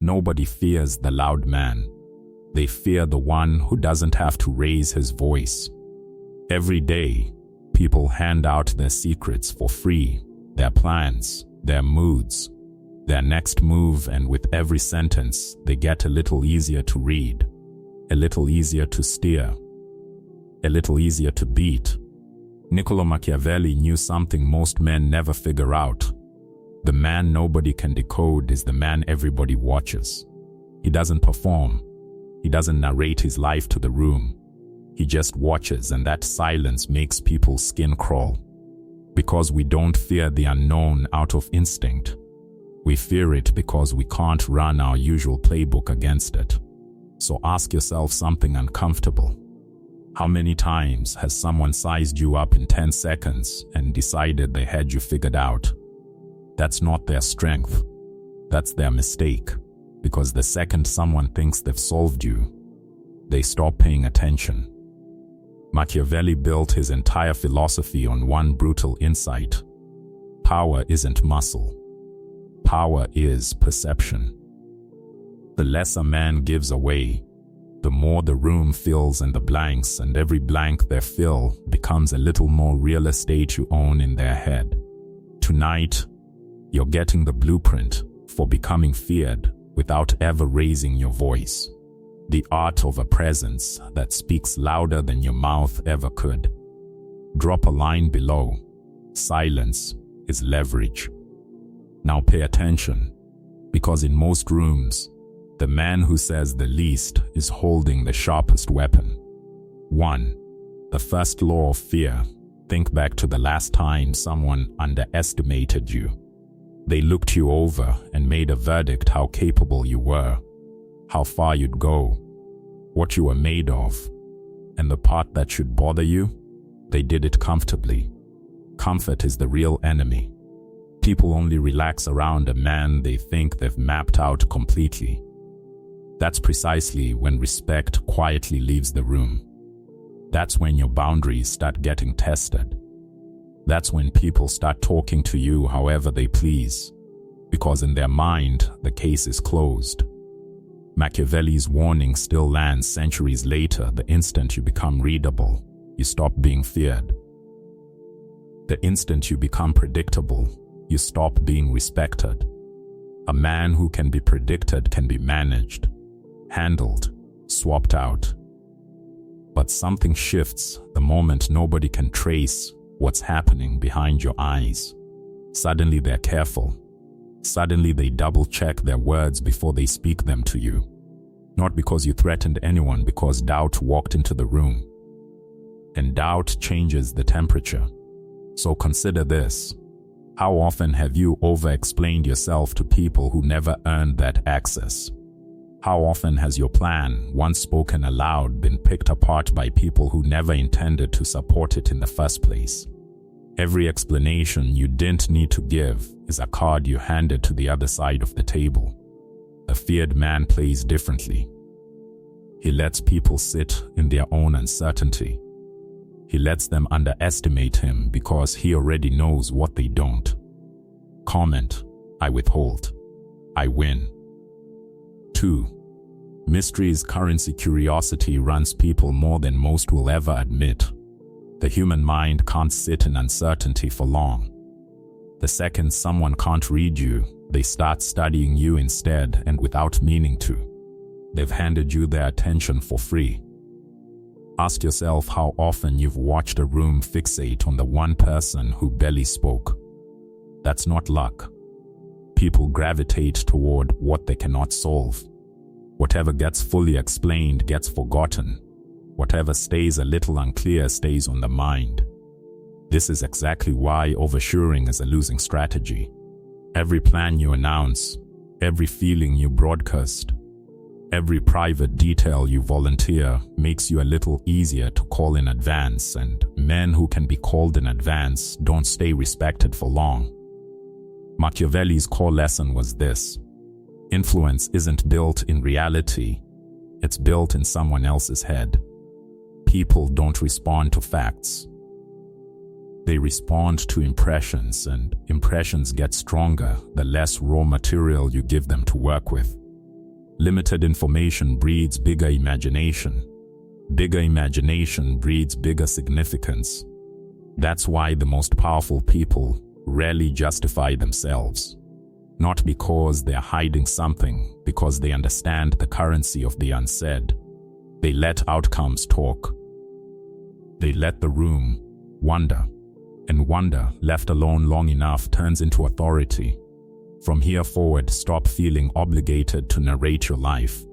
Nobody fears the loud man. They fear the one who doesn't have to raise his voice. Every day, people hand out their secrets for free, their plans, their moods, their next move, and with every sentence, they get a little easier to read, a little easier to steer, a little easier to beat. Niccolo Machiavelli knew something most men never figure out. The man nobody can decode is the man everybody watches. He doesn't perform. He doesn't narrate his life to the room. He just watches, and that silence makes people's skin crawl. Because we don't fear the unknown out of instinct. We fear it because we can't run our usual playbook against it. So ask yourself something uncomfortable. How many times has someone sized you up in 10 seconds and decided they had you figured out? That's not their strength. That's their mistake. Because the second someone thinks they've solved you, they stop paying attention. Machiavelli built his entire philosophy on one brutal insight. Power isn't muscle. Power is perception. The less a man gives away, the more the room fills in the blanks, and every blank they fill becomes a little more real estate you own in their head. Tonight, you're getting the blueprint for becoming feared without ever raising your voice. The art of a presence that speaks louder than your mouth ever could. Drop a line below. Silence is leverage. Now pay attention, because in most rooms, the man who says the least is holding the sharpest weapon. 1. The first law of fear. Think back to the last time someone underestimated you. They looked you over and made a verdict how capable you were, how far you'd go, what you were made of, and the part that should bother you, they did it comfortably. Comfort is the real enemy. People only relax around a man they think they've mapped out completely. That's precisely when respect quietly leaves the room. That's when your boundaries start getting tested. That's when people start talking to you however they please, because in their mind, the case is closed. Machiavelli's warning still lands centuries later. The instant you become readable, you stop being feared. The instant you become predictable, you stop being respected. A man who can be predicted can be managed, handled, swapped out. But something shifts the moment nobody can trace what's happening behind your eyes. Suddenly they're careful. Suddenly they double-check their words before they speak them to you. Not because you threatened anyone, because doubt walked into the room. And doubt changes the temperature. So consider this. How often have you over-explained yourself to people who never earned that access? How often has your plan, once spoken aloud, been picked apart by people who never intended to support it in the first place? Every explanation you didn't need to give is a card you handed to the other side of the table. A feared man plays differently. He lets people sit in their own uncertainty. He lets them underestimate him because he already knows what they don't. Comment: I withhold. I win. 2. Mystery's currency. Curiosity runs people more than most will ever admit. The human mind can't sit in uncertainty for long. The second someone can't read you, they start studying you instead, and without meaning to. They've handed you their attention for free. Ask yourself how often you've watched a room fixate on the one person who barely spoke. That's not luck. People gravitate toward what they cannot solve. Whatever gets fully explained gets forgotten. Whatever stays a little unclear stays on the mind. This is exactly why oversharing is a losing strategy. Every plan you announce, every feeling you broadcast, every private detail you volunteer makes you a little easier to call in advance, and men who can be called in advance don't stay respected for long. Machiavelli's core lesson was this: influence isn't built in reality, it's built in someone else's head. People don't respond to facts. They respond to impressions, and impressions get stronger the less raw material you give them to work with. Limited information breeds bigger imagination. Bigger imagination breeds bigger significance. That's why the most powerful people rarely justify themselves. Not because they're hiding something, because they understand the currency of the unsaid. They let outcomes talk. They let the room wonder. And wonder, left alone long enough, turns into authority. From here forward, stop feeling obligated to narrate your life.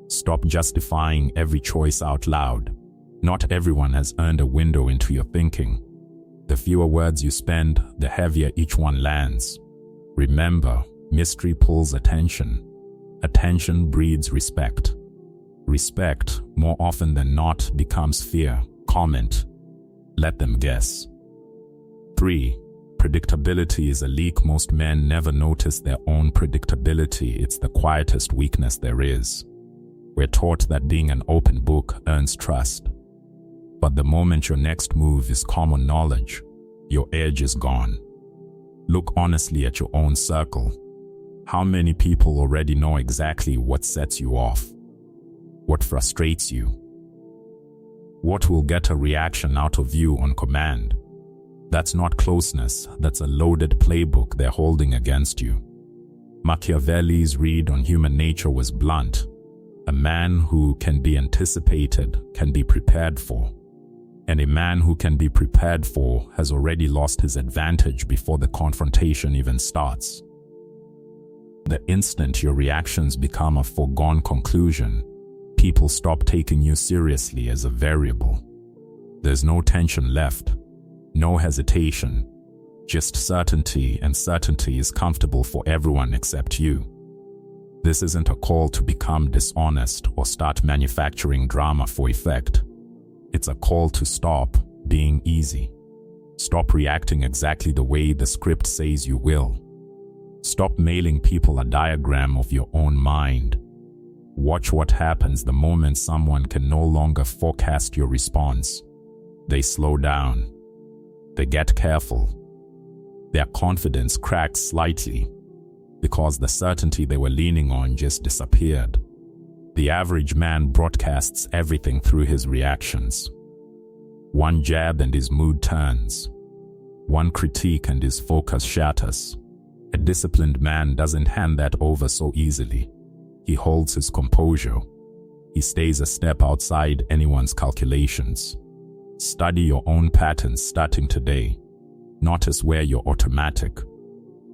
Stop justifying every choice out loud. Not everyone has earned a window into your thinking. The fewer words you spend, the heavier each one lands. Remember, mystery pulls attention. Attention breeds respect. Respect, more often than not, becomes fear. Comment. Let them guess. 3. Predictability is a leak. Most men never notice their own predictability. It's the quietest weakness there is. We're taught that being an open book earns trust. But the moment your next move is common knowledge, your edge is gone. Look honestly at your own circle. How many people already know exactly what sets you off? What frustrates you? What will get a reaction out of you on command? That's not closeness, that's a loaded playbook they're holding against you. Machiavelli's read on human nature was blunt. A man who can be anticipated can be prepared for. And a man who can be prepared for has already lost his advantage before the confrontation even starts. The instant your reactions become a foregone conclusion, people stop taking you seriously as a variable. There's no tension left. No hesitation, just certainty, and certainty is comfortable for everyone except you. This isn't a call to become dishonest or start manufacturing drama for effect. It's a call to stop being easy. Stop reacting exactly the way the script says you will. Stop mailing people a diagram of your own mind. Watch what happens the moment someone can no longer forecast your response. They slow down. They get careful. Their confidence cracks slightly because the certainty they were leaning on just disappeared. The average man broadcasts everything through his reactions. One jab and his mood turns. One critique and his focus shatters. A disciplined man doesn't hand that over so easily. He holds his composure. He stays a step outside anyone's calculations. Study your own patterns starting today. Notice where you're automatic.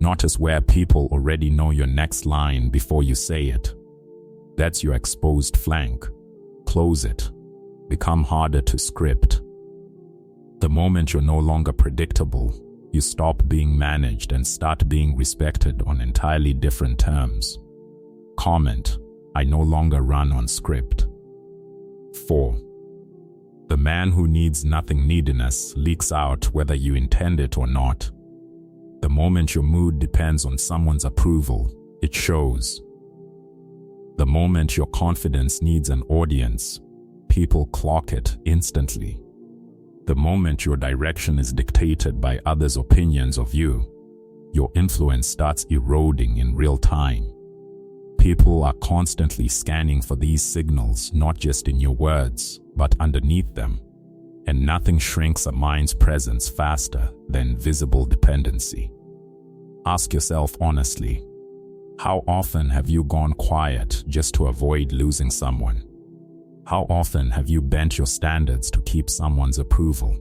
Notice where people already know your next line before you say it. That's your exposed flank. Close it. Become harder to script. The moment you're no longer predictable, you stop being managed and start being respected on entirely different terms. Comment, I no longer run on script. 4. The man who needs nothing neediness leaks out whether you intend it or not. The moment your mood depends on someone's approval, it shows. The moment your confidence needs an audience, people clock it instantly. The moment your direction is dictated by others' opinions of you, your influence starts eroding in real time. People are constantly scanning for these signals, not just in your words, but underneath them. And nothing shrinks a mind's presence faster than visible dependency. Ask yourself honestly, how often have you gone quiet just to avoid losing someone? How often have you bent your standards to keep someone's approval?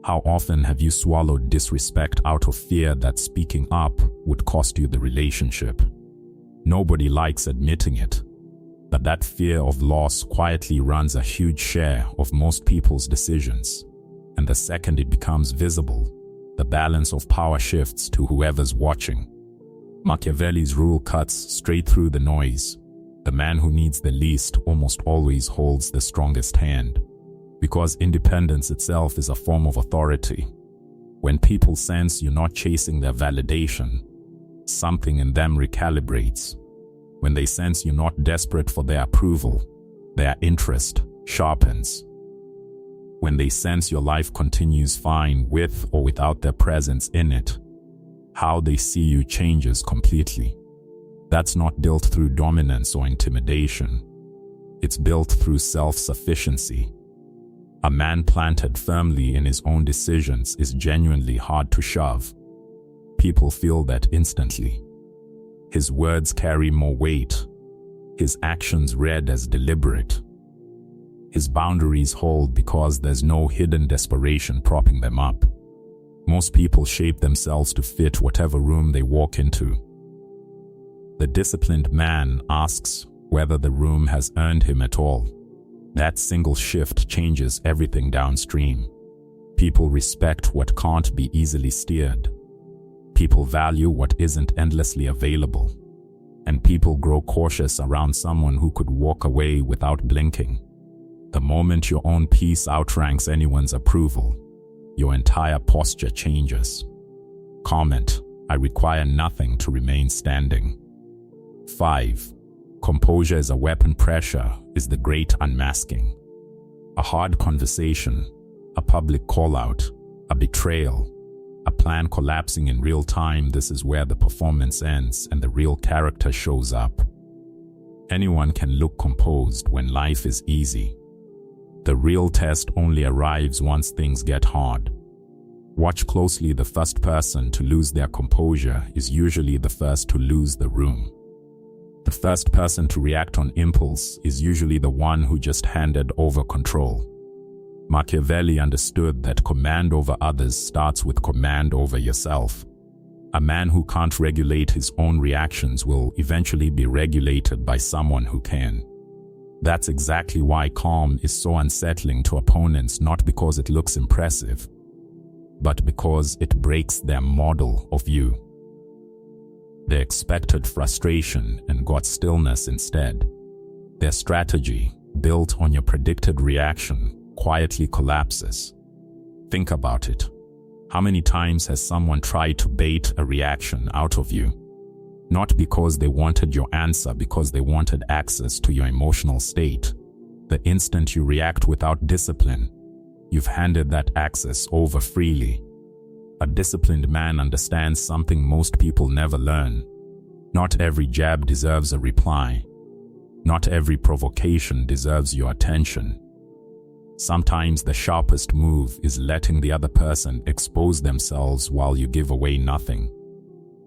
How often have you swallowed disrespect out of fear that speaking up would cost you the relationship? Nobody likes admitting it, but that fear of loss quietly runs a huge share of most people's decisions. And the second it becomes visible, the balance of power shifts to whoever's watching. Machiavelli's rule cuts straight through the noise. The man who needs the least almost always holds the strongest hand, because independence itself is a form of authority. When people sense you're not chasing their validation, something in them recalibrates. When they sense you're not desperate for their approval, their interest sharpens. When they sense your life continues fine with or without their presence in it, how they see you changes completely. That's not built through dominance or intimidation. It's built through self-sufficiency. A man planted firmly in his own decisions is genuinely hard to shove. People feel that instantly. His words carry more weight. His actions read as deliberate. His boundaries hold because there's no hidden desperation propping them up. Most people shape themselves to fit whatever room they walk into. The disciplined man asks whether the room has earned him at all. That single shift changes everything downstream. People respect what can't be easily steered. People value what isn't endlessly available. And people grow cautious around someone who could walk away without blinking. The moment your own peace outranks anyone's approval, your entire posture changes. Comment: I require nothing to remain standing. 5. Composure is a weapon. Pressure is the great unmasking. A hard conversation, a public call-out, a betrayal, a plan collapsing in real time. This is where the performance ends and the real character shows up. Anyone can look composed when life is easy. The real test only arrives once things get hard. Watch closely. The first person to lose their composure is usually the first to lose the room. The first person to react on impulse is usually the one who just handed over control. Machiavelli understood that command over others starts with command over yourself. A man who can't regulate his own reactions will eventually be regulated by someone who can. That's exactly why calm is so unsettling to opponents, not because it looks impressive, but because it breaks their model of you. They expected frustration and got stillness instead. Their strategy, built on your predicted reaction, quietly collapses. Think about it. How many times has someone tried to bait a reaction out of you? Not because they wanted your answer, because they wanted access to your emotional state. The instant you react without discipline, you've handed that access over freely. A disciplined man understands something most people never learn. Not every jab deserves a reply. Not every provocation deserves your attention. Sometimes the sharpest move is letting the other person expose themselves while you give away nothing.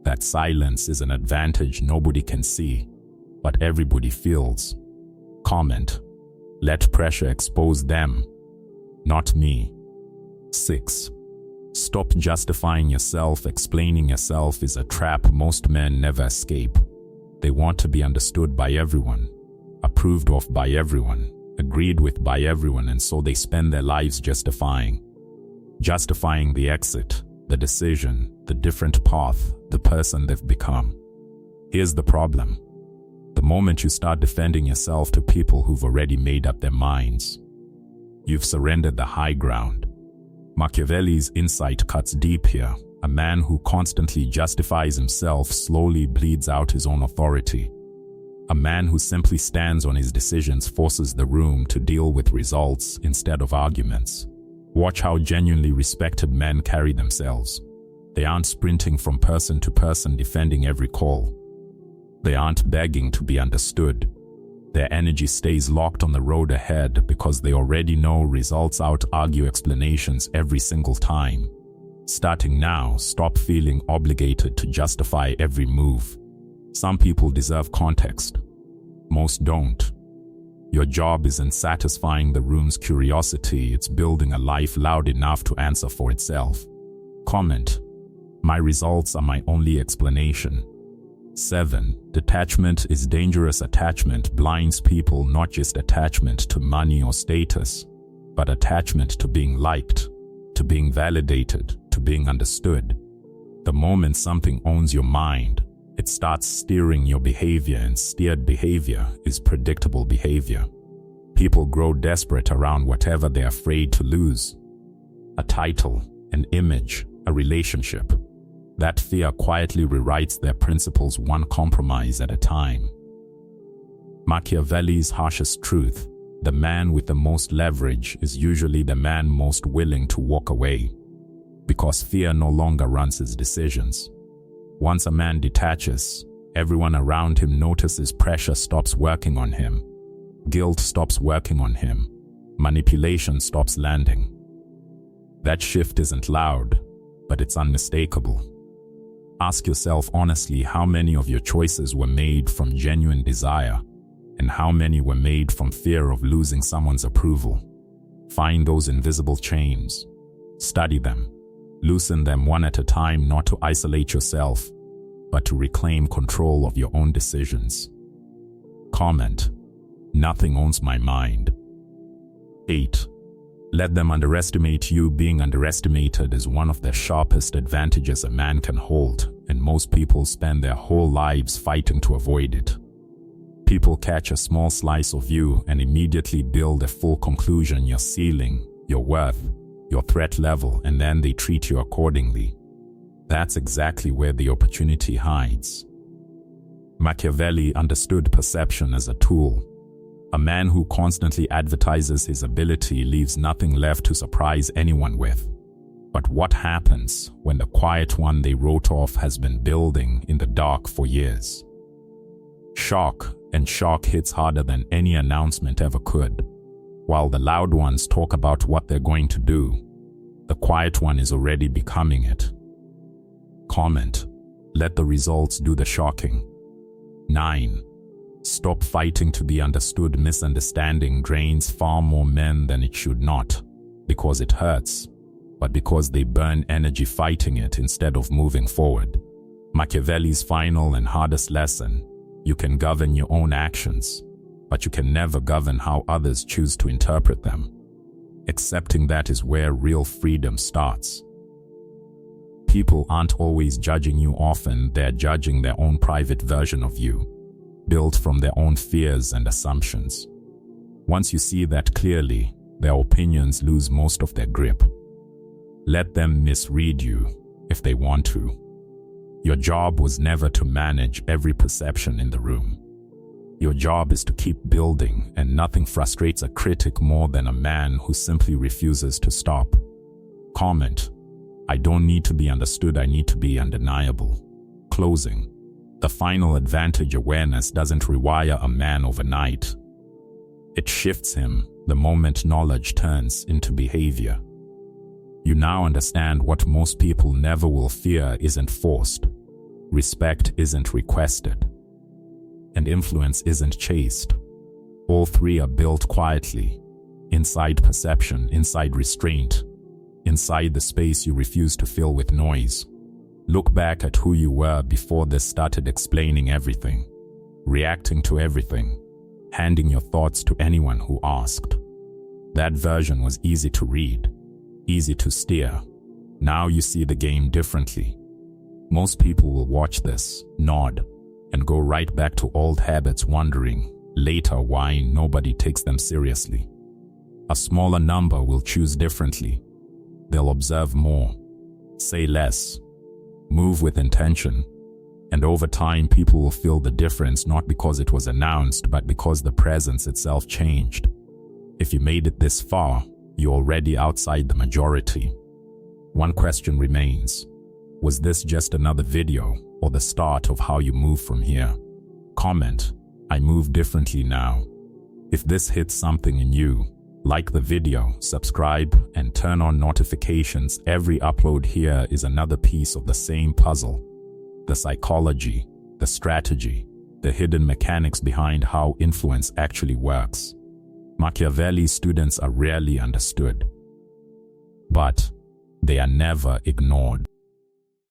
That silence is an advantage nobody can see, but everybody feels. Comment: let pressure expose them, not me. 6. Stop justifying yourself. Explaining yourself is a trap most men never escape. They want to be understood by everyone, approved of by everyone, agreed with by everyone, and so they spend their lives justifying the exit, the decision, the different path, the person they've become. Here's the problem. The moment you start defending yourself to people who've already made up their minds, you've surrendered the high ground. Machiavelli's insight cuts deep here. A man who constantly justifies himself slowly bleeds out his own authority. A man who simply stands on his decisions forces the room to deal with results instead of arguments. Watch how genuinely respected men carry themselves. They aren't sprinting from person to person defending every call. They aren't begging to be understood. Their energy stays locked on the road ahead because they already know results out-argue explanations every single time. Starting now, stop feeling obligated to justify every move. Some people deserve context. Most don't. Your job isn't satisfying the room's curiosity, it's building a life loud enough to answer for itself. Comment: my results are my only explanation. 7. Detachment is dangerous. Attachment blinds people. Not just attachment to money or status, but attachment to being liked, to being validated, to being understood. The moment something owns your mind, it starts steering your behavior, and steered behavior is predictable behavior. People grow desperate around whatever they're afraid to lose. A title, an image, a relationship. That fear quietly rewrites their principles one compromise at a time. Machiavelli's harshest truth: the man with the most leverage is usually the man most willing to walk away, because fear no longer runs his decisions. Once a man detaches, Everyone around him notices pressure stops working on him. Guilt stops working on him. Manipulation stops landing. That shift isn't loud, but it's unmistakable. Ask yourself honestly how many of your choices were made from genuine desire, and how many were made from fear of losing someone's approval. Find those invisible chains. Study them. Loosen them one at a time, not to isolate yourself, but to reclaim control of your own decisions. Comment: nothing owns my mind. 8. Let them underestimate you. Being underestimated is one of the sharpest advantages a man can hold, and most people spend their whole lives fighting to avoid it. People catch a small slice of you and immediately build a full conclusion: your ceiling, your worth, your threat level, and then they treat you accordingly. That's exactly where the opportunity hides. Machiavelli understood perception as a tool. A man who constantly advertises his ability leaves nothing left to surprise anyone with. But what happens when the quiet one they wrote off has been building in the dark for years? Shock, and shock hits harder than any announcement ever could. While the loud ones talk about what they're going to do, the quiet one is already becoming it. Comment: let the results do the shocking. 9. Stop fighting to be understood. Misunderstanding drains far more men than it should, not because it hurts, but because they burn energy fighting it instead of moving forward. Machiavelli's final and hardest lesson: you can govern your own actions, but you can never govern how others choose to interpret them. Accepting that is where real freedom starts. People aren't always judging you. Often they're judging their own private version of you, built from their own fears and assumptions. Once you see that clearly, their opinions lose most of their grip. Let them misread you if they want to. Your job was never to manage every perception in the room. Your job is to keep building, and nothing frustrates a critic more than a man who simply refuses to stop. Comment: I don't need to be understood, I need to be undeniable. Closing: the final advantage: awareness doesn't rewire a man overnight. It shifts him the moment knowledge turns into behavior. You now understand what most people never will. Fear isn't forced, respect isn't requested, and influence isn't chased. All three are built quietly, inside perception, inside restraint, inside the space you refuse to fill with noise. Look back at who you were before this started explaining everything, reacting to everything, handing your thoughts to anyone who asked. That version was easy to read, easy to steer. Now you see the game differently. Most people will watch this, nod, and go right back to old habits, wondering later why nobody takes them seriously. A smaller number will choose differently. They'll observe more, say less, move with intention, and over time people will feel the difference, not because it was announced, but because the presence itself changed. If you made it this far, you're already outside the majority. One question remains: was this just another video, or the start of how you move from here? Comment: I move differently now. If this hits something in you, like the video, subscribe, and turn on notifications. Every upload here is another piece of the same puzzle. The psychology, the strategy, the hidden mechanics behind how influence actually works. Machiavelli's students are rarely understood, but they are never ignored.